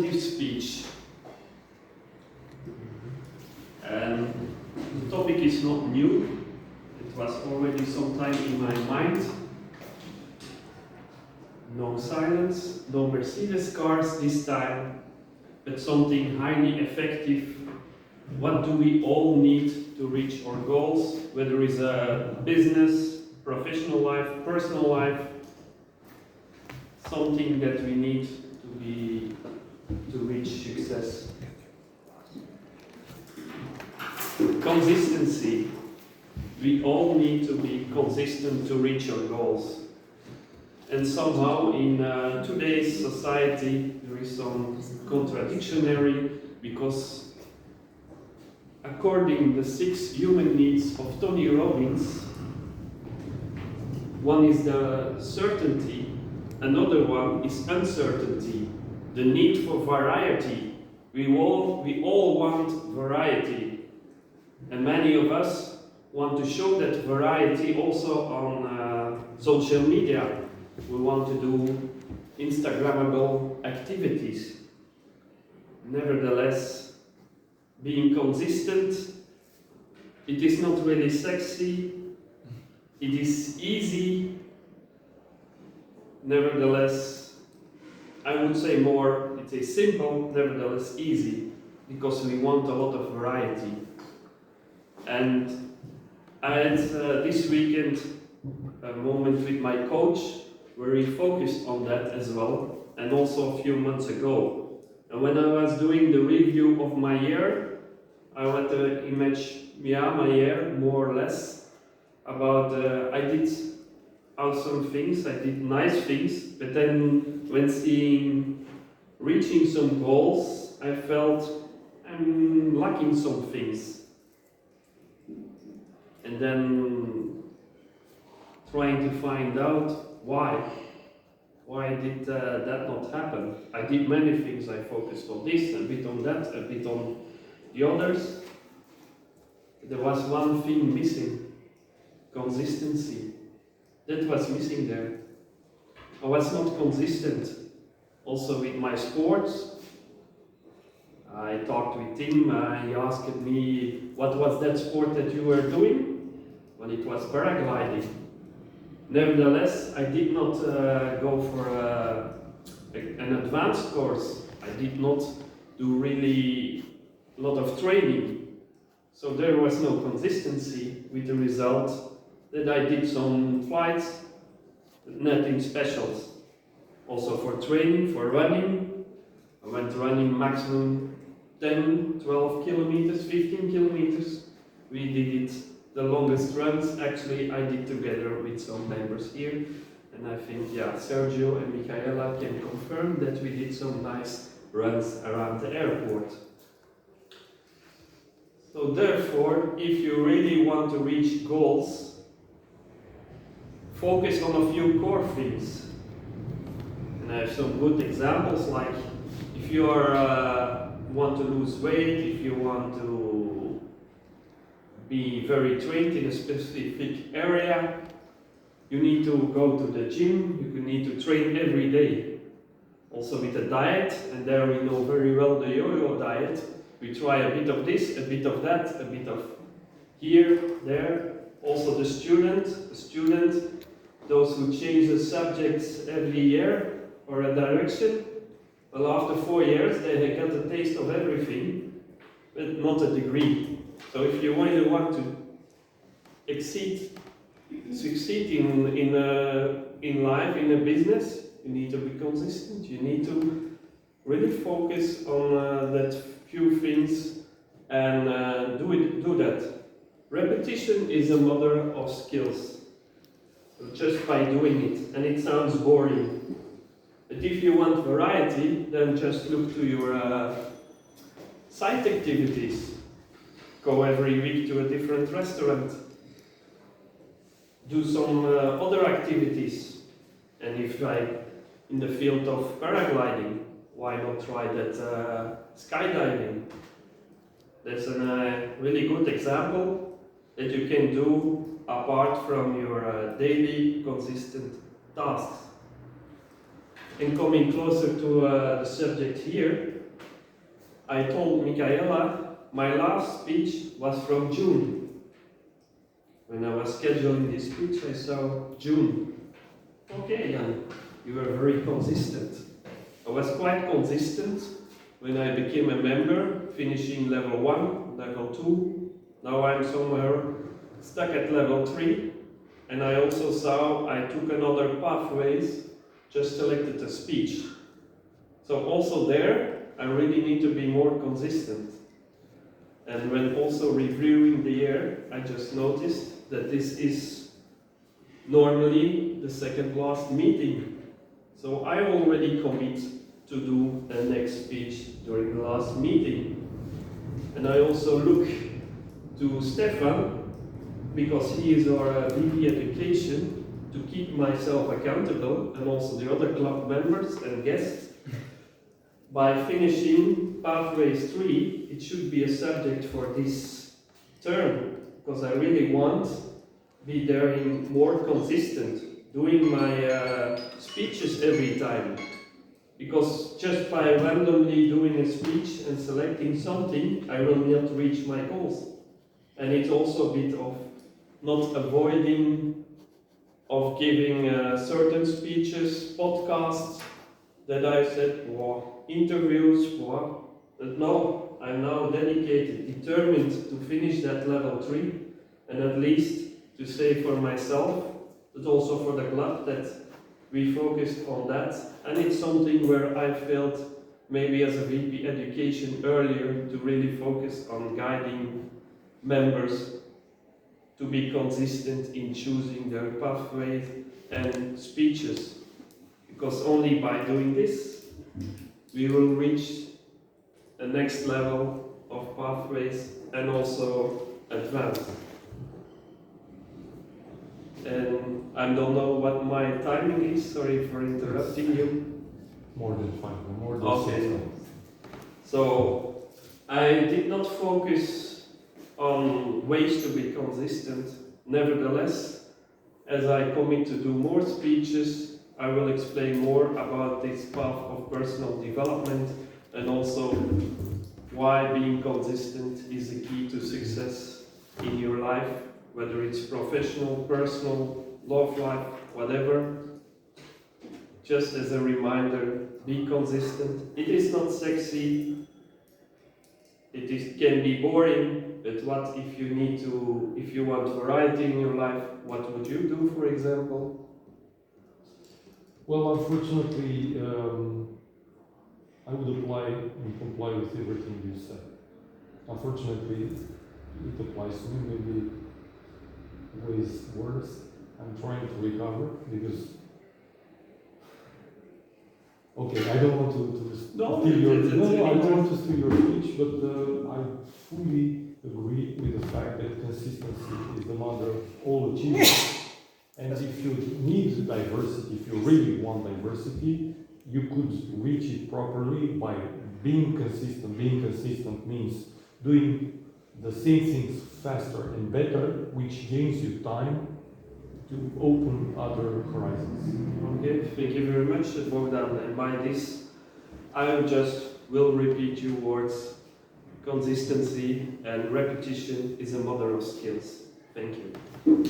positive speech. And the topic is not new. It was already some time in my mind. No silence, no Mercedes cars this time, but something highly effective. What do we all need to reach our goals, whether it's a business, professional life, personal life, something that we need to reach success. Consistency. We all need to be consistent to reach our goals. And somehow in today's society there is some contradictionary, because according to the 6 human needs of Tony Robbins, one is the certainty, another one is uncertainty, the need for variety. We all want variety, and many of us want to show that variety also on social media. We want to do Instagrammable activities. Nevertheless, being consistent, it is not really sexy, it is easy. Nevertheless, I would say more, it is simple, nevertheless easy, because we want a lot of variety. And I had this weekend a moment with my coach where he focused on that as well, and also a few months ago. And when I was doing the review of my year, I had to image my year more or less about I did awesome things, I did nice things, but then when reaching some goals, I felt I'm lacking some things. And then trying to find out why did that not happen? I did many things. I focused on this, a bit on that, a bit on the others. There was one thing missing: consistency. That was missing there. I was not consistent. Also with my sports. I talked with Tim. He asked me, what was that sport that you were doing? Well, it was paragliding. Nevertheless, I did not go for an advanced course. I did not do really a lot of training. So there was no consistency, with the result that I did some flights, nothing special. Also for training, for running, I went running maximum 10, 12 kilometers, 15 kilometers. We did it. The longest runs, actually, I did together with some members here. And I think, Sergio and Michaela can confirm that we did some nice runs around the airport. So therefore, if you really want to reach goals, focus on a few core things. And I have some good examples, like if you want to lose weight, if you want to be very trained in a specific area, you need to go to the gym, you need to train every day. Also with a diet, and there we know very well the yo-yo diet. We try a bit of this, a bit of that, a bit of here, there. Also the student, those who change the subjects every year or a direction. Well, after 4 years they get a taste of everything, but not a degree. So if you really want to succeed in life, in a business, you need to be consistent. You need to really focus on that few things and do that. Repetition is a mother of skills. So just by doing it, and it sounds boring. But if you want variety, then just look to your side activities. Go every week to a different restaurant. Do some other activities. And if in the field of paragliding, why not try that skydiving? That's a really good example that you can do apart from your daily consistent tasks. And coming closer to the subject here, I told Michaela my last speech was from June. When I was scheduling this speech, I saw June. Okay, Jan, you were very consistent. I was quite consistent when I became a member, finishing level 1, level 2. Now I'm somewhere stuck at level 3. And I also saw I took another pathways, just selected a speech. So also there, I really need to be more consistent. And when also reviewing the year, I just noticed that this is normally the second last meeting. So I already commit to do a next speech during the last meeting. And I also look to Stefan, because he is our VP Education, to keep myself accountable, and also the other club members and guests. By finishing Pathways 3, it should be a subject for this term, because I really want to be there in more consistent, doing my speeches every time. Because just by randomly doing a speech and selecting something, I will not reach my goals. And it's also a bit of not avoiding of giving certain speeches, podcasts that I said, wow, interviews, wow. But no, I'm now dedicated, determined to finish that level 3, and at least to say for myself, but also for the club, that we focused on that. And it's something where I felt maybe as a VP Education earlier to really focus on guiding members to be consistent in choosing their pathways and speeches. Because only by doing this, we will reach the next level of pathways and also advance. And I don't know what my timing is, sorry for interrupting you. More than 5, more than Okay. 6 months. So I did not focus on ways to be consistent. Nevertheless, as I commit to do more speeches, I will explain more about this path of personal development and also why being consistent is the key to success in your life, whether it's professional, personal, love life, whatever. Just as a reminder, be consistent. It is not sexy, can be boring, but what if you need to, if you want variety in your life, what would you do, for example? Well, unfortunately, I would apply and comply with everything you said. Unfortunately, it applies to me, maybe ways worse. I'm trying to recover because, okay, I don't want to steal your, I don't want to steal your speech, but I fully agree with the fact that consistency is the mother of all achievement. And if you need diversity, if you really want diversity, you could reach it properly by being consistent. Being consistent means doing the same things faster and better, which gains you time to open other horizons. Okay, thank you very much, Bogdan. And by this, I will repeat your words. Consistency and repetition is a mother of skills. Thank you.